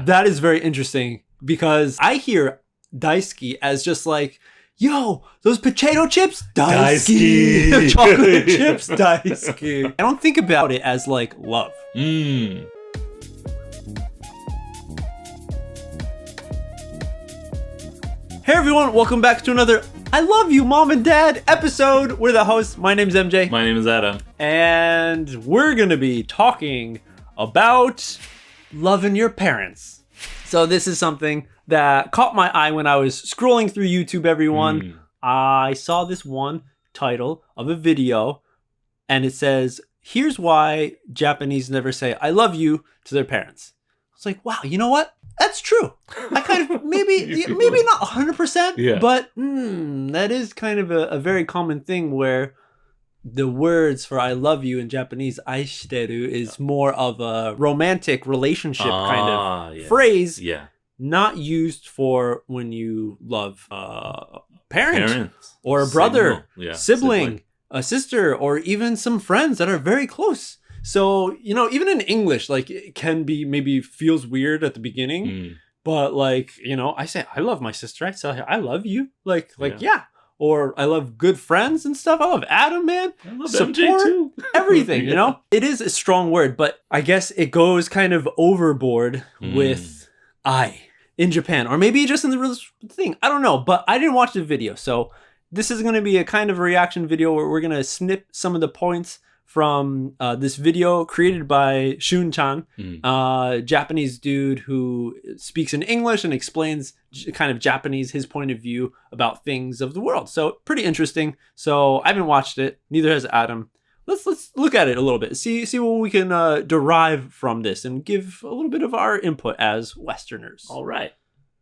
That is very interesting because I hear daisuki as just like, yo, those potato chips, daisuki. Chocolate chips, daisuki. I don't think about it as like love. Hey everyone, welcome back to another I Love You Mom and Dad episode. We're the hosts. My name's MJ. My name is Adam. And we're going to be talking about loving your parents. So this is something that caught my eye when I was scrolling through YouTube, everyone. I saw this one title of a video and it says, here's why Japanese never say I love you to their parents. I was like, wow, you know what? That's true. I kind of, maybe not 100%, but that is kind of a very common thing where the words for I love you in Japanese,愛してる, is more of a romantic relationship kind of phrase, not used for when you love a parent or a brother, sibling, a sister, or even some friends that are very close. So, you know, even in English, like, it can be, maybe feels weird at the beginning, but like, you know, I say, I love my sister. I tell her, I love you. Like, or I love good friends and stuff. I love Adam, man. I love support, MJ too. Everything, you know? It is a strong word, but I guess it goes kind of overboard with I in Japan, or maybe just in the real thing. I don't know, but I didn't watch the video. So this is going to be a kind of a reaction video where we're going to snip some of the points from this video created by SHUNchan, Japanese dude who speaks in English and explains kind of Japanese, his point of view about things of the world. So pretty interesting. So I haven't watched it. Neither has Adam. Let's look at it a little bit. See what we can derive from this and give a little bit of our input as Westerners. All right.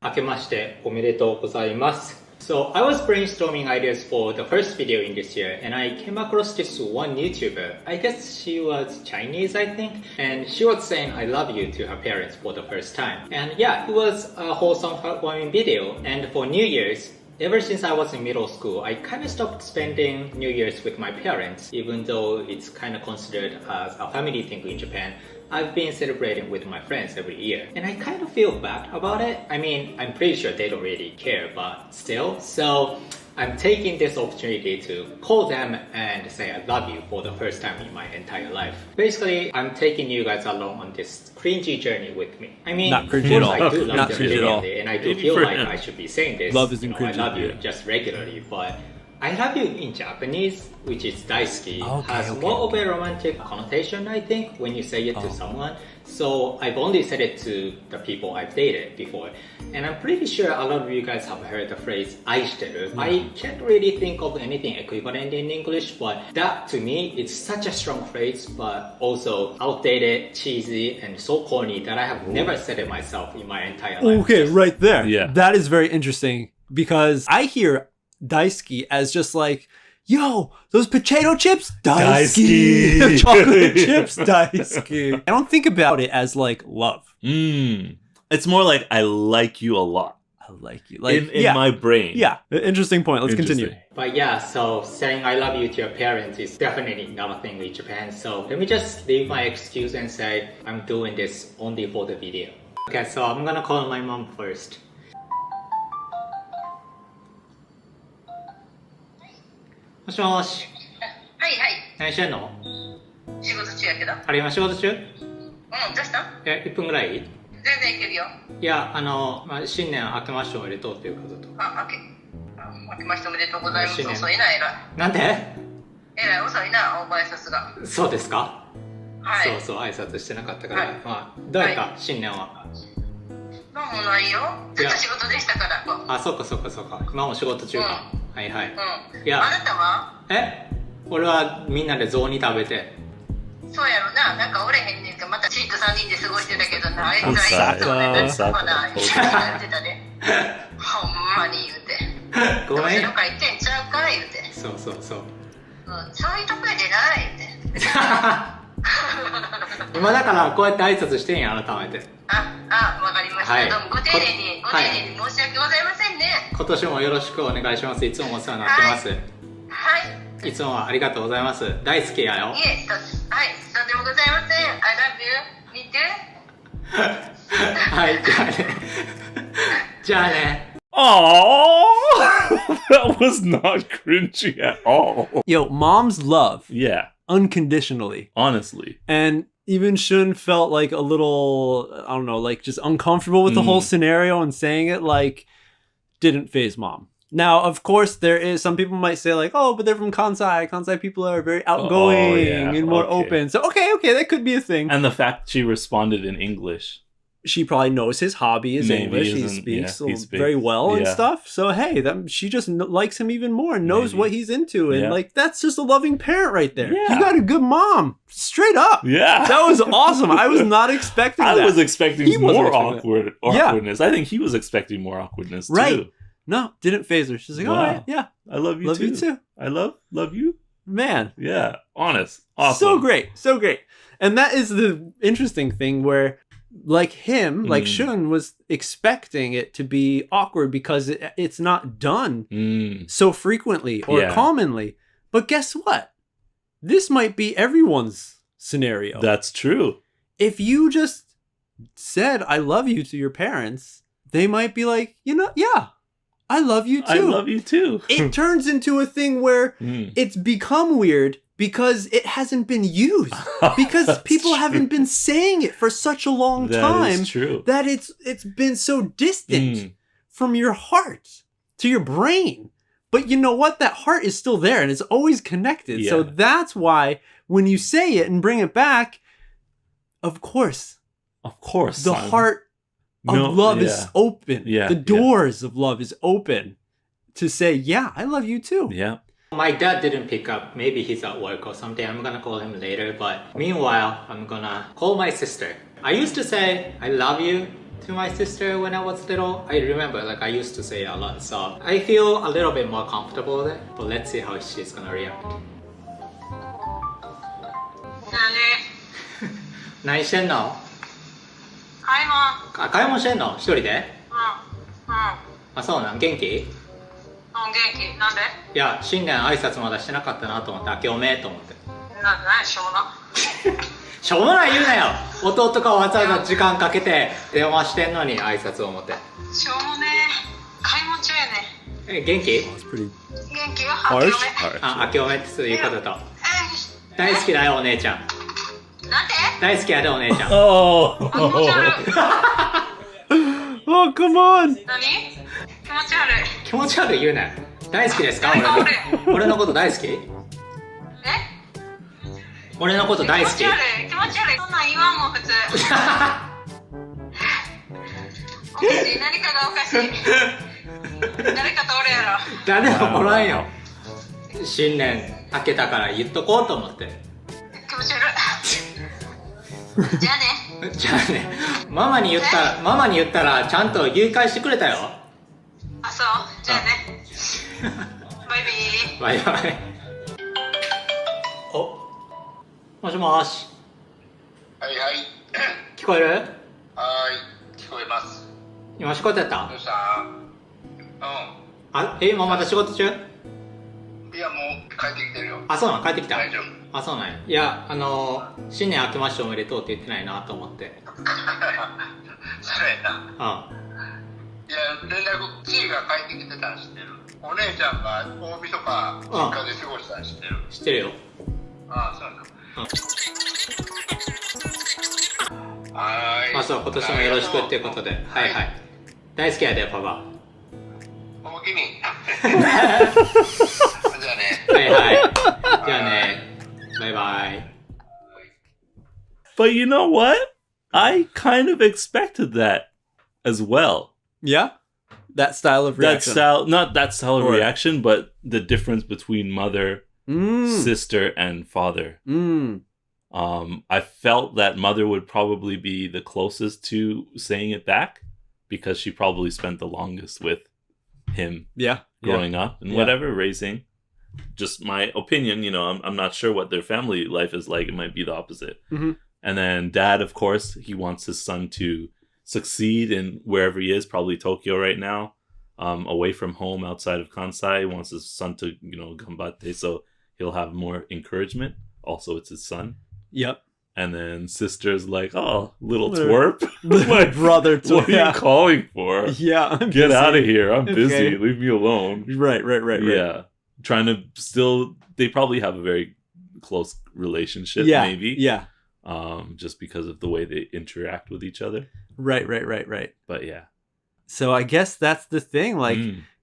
明けましておめでとうございます。So I was brainstorming ideas for the first video in this year, and I came across this one YouTuber. I guess she was Chinese, I think, and she was saying I love you to her parents for the first time. And yeah, it was a wholesome, heartwarming video. And for New Year's, ever since I was in middle school, I kind of stopped spending New Year's with my parents, even though it's kind of considered as a family thing in Japan. I've been celebrating with my friends every year, and I kind of feel bad about it. I mean, I'm pretty sure they don't really care, but still. So I'm taking this opportunity to call them and say I love you for the first time in my entire life. Basically, I'm taking you guys along on this cringy journey with me. I mean, not cringy at all. I do love not them cringy at all. and I do feel like I should be saying this. Love isn't cringy. I love you just regularly, but I love you in Japanese, which is daisuki, has more of a romantic connotation, I think, when you say it to someone. So I've only said it to the people I've dated before. And I'm pretty sure a lot of you guys have heard the phrase愛してる. I can't really think of anything equivalent in English, but that to me, it's such a strong phrase, but also outdated, cheesy, and so corny that I have never said it myself in my entire life. Okay, right there. Yeah. That is very interesting because I hear daisuki as just like, yo, those potato chips, daisuki. Chocolate chips, daisuki. I don't think about it as like love. It's more like I like you a lot. I like you. Like in my brain. Yeah, interesting point. Let's continue. But yeah, so saying I love you to your parents is definitely not a thing in Japan. So let me just leave my excuse and say I'm doing this only for the video. Okay, so I'm gonna call my mom first. もしもし。はいはい。何してんの？仕事中やけど。あれ今仕事中？どうした？ 1分ぐらい？全然いけるよ。いや、新年明けましておめでとうっていうことと。明けましておめでとうございます。遅いな、えらい。なんで？えらい、遅いな、ご挨拶が。そうですか？はい。そう、挨拶してなかったから。まあ、どうやった、新年は？なんもないよ。ずっと仕事でしたから。あ、そうか。今も仕事中か。はい。いや、あなたは？俺はみんなで雑煮食べて。そうやろな、なんかおれへんねんか、またチート3人で過ごしてたけどな、あいつはいつもね、何とかな、一緒にやってたね。ほんまに言うて。ごめん。どっか行ってんちゃうか言うて。そう。そういうとこやでない言うて。今だからこうやって挨拶してんや、改めて。わかりました。どうもご丁寧に申し訳ございませんね。今年もよろしくお願いします。いつもお世話になってます。はい。いつもありがとうございます。大好きやよ。いえ、はい、とんでもございません。I love you. Me too. はい、じゃあね。Oh, that was not cringy at all. Yo, moms love Yeah, unconditionally. honestly. And even Shun felt like a little, I don't know, like just uncomfortable with the whole scenario and saying it, like, didn't phase mom. Now, of course, there is, some people might say like, oh, but they're from Kansai. Kansai people are very outgoing and more open. So, okay, that could be a thing. And the fact she responded in English. She probably knows his hobby is Maybe English. He speaks very well and stuff. So, hey, she just likes him even more and knows what he's into. And like, that's just a loving parent right there. Yeah. You got a good mom. Straight up. Yeah. That was awesome. I was not expecting that. I was expecting more awkwardness. Yeah. I think he was expecting more awkwardness too. Right. No, didn't phase her. She's like, all right, yeah. I love you Love too. you too. I love you. Man. Yeah. Honest. Awesome. So great. So great. And that is the interesting thing where, like him, like Shun was expecting it to be awkward because it's not done so frequently or commonly. But guess what? This might be everyone's scenario. That's true. If you just said, I love you to your parents, they might be like, yeah, I love you too. I love you too. It turns into a thing where it's become weird because it hasn't been used. Because people haven't been saying it for such a long time. That is true. That it's been so distant from your heart to your brain. But you know what? That heart is still there and it's always connected. Yeah. So that's why when you say it and bring it back, of course, the heart of love is open. Yeah, the doors of love is open to say, yeah, I love you too. Yeah. My dad didn't pick up. Maybe he's at work or something. I'm gonna call him later. But meanwhile, I'm gonna call my sister. I used to say, I love you to my sister when I was little. I remember, like, I used to say it a lot. So I feel a little bit more comfortable with it. But let's see how she's gonna react. 何してんの？買い物。あ、買い物してんの？一人で？うん。あ、そうなん？元気？元気。なんで？いや、新年挨拶まだしてなかったなと思って、明けおめと思って。しょうもな。しょうもない言うなよ。弟がわざわざ時間かけて電話してんのに挨拶を思って。しょうもね。買い物中やね。元気？元気よ。明けおめ。あ、明けおめってそういうことと。大好きだよお姉ちゃん。なんで？大好きやでお姉ちゃん。Oh. 気持ち悪い。Oh, come on. 何？気持ち悪い。気持ち悪い言うなよ。大好きですか？俺のこと大好き？俺のこと大好き？気持ち悪い。そんなん言わんもん普通。おかしい。何かがおかしい。誰かとおるやろ。誰もおらんよ。新年明けたから言っとこうと思って。気持ち悪い。じゃあね。じゃあね。ママに言ったらちゃんと言い返してくれたよ。あ、そう。じゃあね。バイビー。バイバイ。お、もしもし。はいはい。聞こえる？はい、聞こえます。今仕事やった？どうした？あ、今また仕事中？いや、もう帰ってきてるよ。あ、そうなん？帰ってきた？大丈夫。あ、そうなんや。いや、新年明けましておめでとうって言ってないなと思って。そうやな。いや、連絡、ちいが帰ってきてたん知ってる。お姉ちゃんが大晦日、実家で過ごしたん知ってる。知ってるよ。ああ、そうなんだ。はーい。まあそう、今年もよろしくっていうことで。はいはい。大好きやで、パパ。おおきに。じゃあね。はいはい。じゃあね。バイバイ。But you know what? I kind of expected that as well. Yeah? That style of reaction. Not that style of reaction, but the difference between mother, sister, and father. I felt that mother would probably be the closest to saying it back because she probably spent the longest with him growing up and whatever, raising. Just my opinion, I'm not sure what their family life is like. It might be the opposite. And then dad, of course, he wants his son to succeed in wherever he is, probably Tokyo right now, away from home outside of Kansai. He wants his son to, ganbatte, so he'll have more encouragement. Also, it's his son. Yep. And then sister's like, oh, little twerp. Like, brother twerp. What are you calling for? Yeah. Get out of here. I'm busy. Okay. Leave me alone. Right. Yeah. Trying to still, they probably have a very close relationship, Yeah. maybe. Yeah. Just because of the way they interact with each other. Right. But yeah. So I guess that's the thing. Like,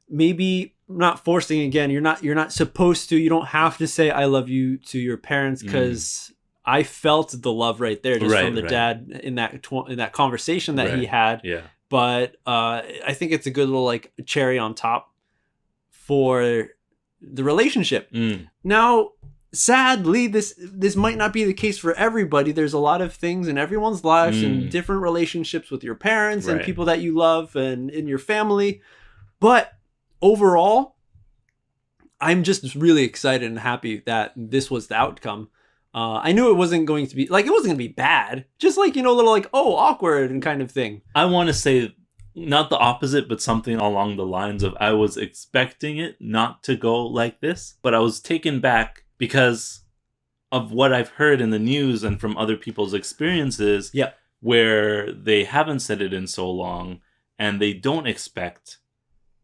maybe not forcing again. You're not supposed to. You don't have to say I love you to your parents, because I felt the love right there just from the dad in that conversation that he had. Yeah. But I think it's a good little like cherry on top for the relationship. Now, sadly, this might not be the case for everybody. There's a lot of things in everyone's lives and different relationships with your parents and people that you love and in your family. But overall, I'm just really excited and happy that this was the outcome. I knew it wasn't going to be like, it wasn't going to be bad. Just like, a little like, oh, awkward and kind of thing. I want to say not the opposite, but something along the lines of I was expecting it not to go like this, but I was taken back because of what I've heard in the news and from other people's experiences, where they haven't said it in so long and they don't expect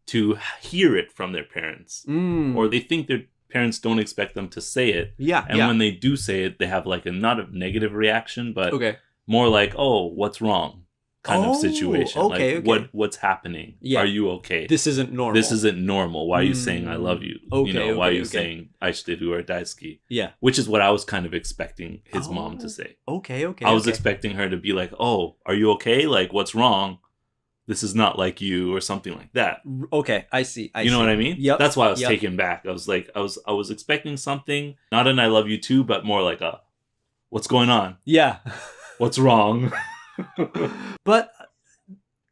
to hear it from their parents, or they think their parents don't expect them to say it. And when they do say it, they have like not a negative reaction, but more like, oh, what's wrong? Kind of situation. What's happening? Are you okay? This isn't normal. This isn't normal. Why are you saying I love you? Why are you saying愛してる or 大好き? Which is what I was kind of expecting his mom to say. I was expecting her to be like, oh, are you okay? Like, what's wrong? This is not like you, or something like that. Okay, I see. You know what I mean? Yep. That's why I was taken back. I was like, I was expecting something, not an I love you too, but more like a, what's going on? Yeah. What's wrong? But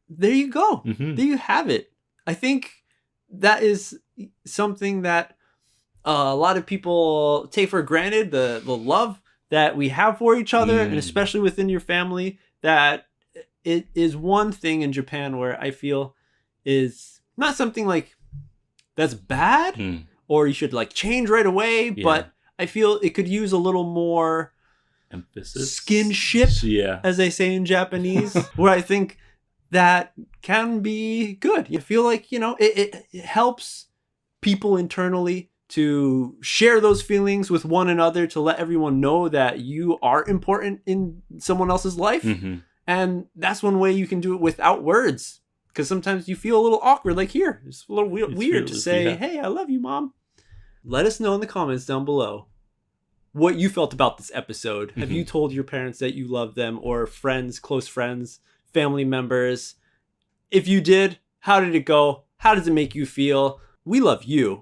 there you go. Mm-hmm. There you have it. I think that is something that a lot of people take for granted, the love that we have for each other, and especially within your family, that it is one thing in Japan where I feel is not something like that's bad or you should like change right away, but I feel it could use a little more emphasis, skinship, as they say in Japanese, where I think that can be good. I feel like, it helps people internally to share those feelings with one another, to let everyone know that you are important in someone else's life. And that's one way you can do it without words. Because sometimes you feel a little awkward, like here. It's a little weird to say, hey, I love you, Mom. Let us know in the comments down below what you felt about this episode. Have you told your parents that you love them, or friends, close friends, family members? If you did, how did it go? How does it make you feel? We love you.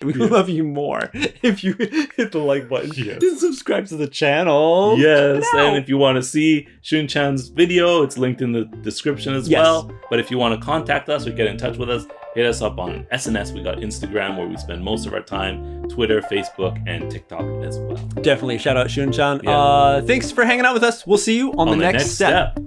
We love you more if you hit the like button and subscribe to the channel. Yes, and if you want to see SHUNchan's video, it's linked in the description as well. But if you want to contact us or get in touch with us, hit us up on SNS. We got Instagram, where we spend most of our time, Twitter, Facebook, and TikTok as well. Definitely. Shout out SHUNchan. Thanks for hanging out with us. We'll see you on the next step.